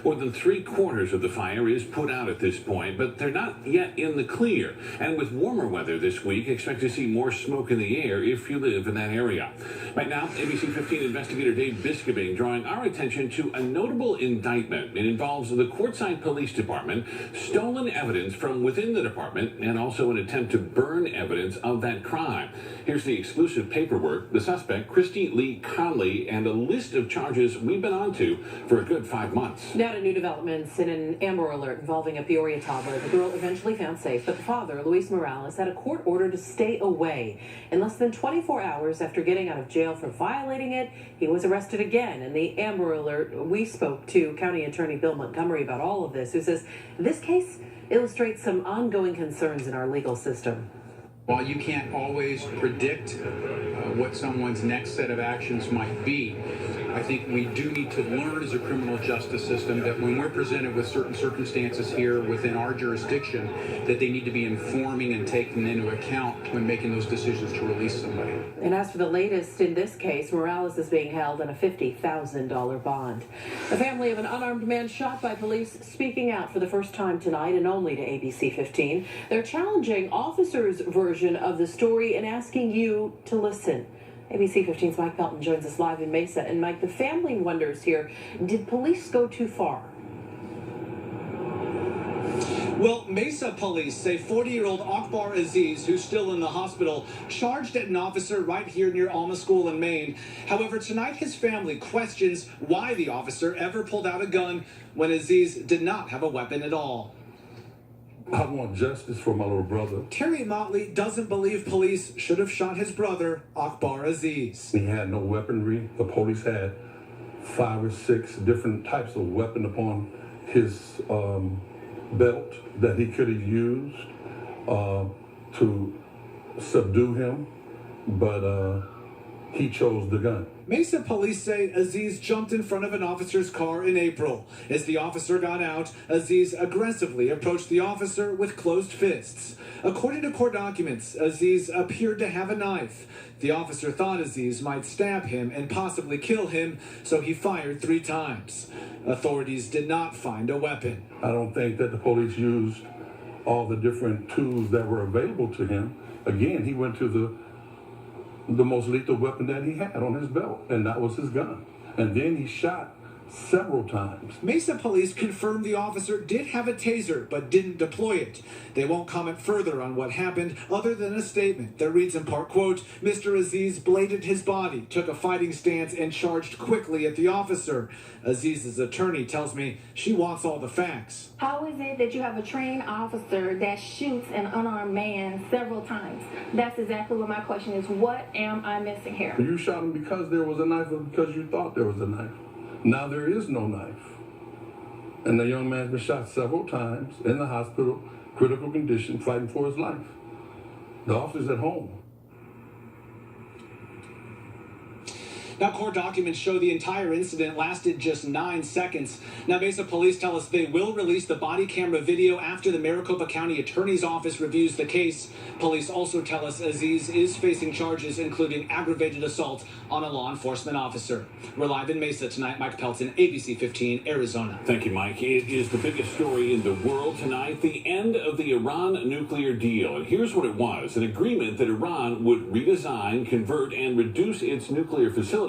More than three-quarters of the fire is put out at this point, but they're not yet in the clear. And with warmer weather this week, expect to see more smoke in the air if you live in that area. Right now, ABC 15 investigator Dave Biscobing drawing our attention to a notable indictment. It involves the Quartzsite Police Department, stolen evidence from within the department, and also an attempt to burn evidence of that crime. Here's the exclusive paperwork, the suspect, Christy Lee Conley, and a list of charges we've been on to for a good 5 months. Now to new developments in an Amber Alert involving a Peoria toddler. The girl eventually found safe, but the father, Luis Morales, had a court order to stay away. In less than 24 hours after getting out of jail for violating it, he was arrested again. In the Amber Alert, we spoke to County Attorney Bill Montgomery about all of this, who says this case illustrates some ongoing concerns in our legal system. While you can't always predict what someone's next set of actions might be, I think we do need to learn as a criminal justice system that when we're presented with certain circumstances here within our jurisdiction, that they need to be informing and taken into account when making those decisions to release somebody. And as for the latest in this case, Morales is being held on a $50,000 bond. The family of an unarmed man shot by police speaking out for the first time tonight and only to ABC 15. They're challenging officers' version of the story and asking you to listen. ABC 15's Mike Pelton joins us live in Mesa. And Mike, the family wonders here, did police go too far? Well, Mesa police say 40-year-old Akbar Aziz, who's still in the hospital, charged at an officer right here near Alma School in Maine. However, tonight his family questions why the officer ever pulled out a gun when Aziz did not have a weapon at all. I want justice for my little brother. Terry Motley doesn't believe police should have shot his brother, Akbar Aziz. He had no weaponry. The police had 5 or 6 different types of weapon upon his belt that he could have used to subdue him, but he chose the gun. Mesa police say Aziz jumped in front of an officer's car in April. As the officer got out, Aziz aggressively approached the officer with closed fists. According to court documents, Aziz appeared to have a knife. The officer thought Aziz might stab him and possibly kill him, so he fired 3 times. Authorities did not find a weapon. I don't think that the police used all the different tools that were available to him. Again, he went to the most lethal weapon that he had on his belt, and that was his gun. And then he shot several times. Mesa police confirmed the officer did have a taser, but didn't deploy it. They won't comment further on what happened, other than a statement that reads in part, quote, Mr. Aziz bladed his body, took a fighting stance, and charged quickly at the officer. Aziz's attorney tells me she wants all the facts. How is it that you have a trained officer that shoots an unarmed man several times? That's exactly what my question is. What am I missing here? You shot him because there was a knife or because you thought there was a knife? Now there is no knife. And the young man's been shot several times in the hospital, critical condition, fighting for his life. The officer's at home. Now, court documents show the entire incident lasted just 9 seconds. Now, Mesa police tell us they will release the body camera video after the Maricopa County Attorney's Office reviews the case. Police also tell us Aziz is facing charges including aggravated assault on a law enforcement officer. We're live in Mesa tonight. Mike Pelton, ABC 15, Arizona. Thank you, Mike. It is the biggest story in the world tonight, the end of the Iran nuclear deal. And here's what it was, an agreement that Iran would redesign, convert, and reduce its nuclear facility.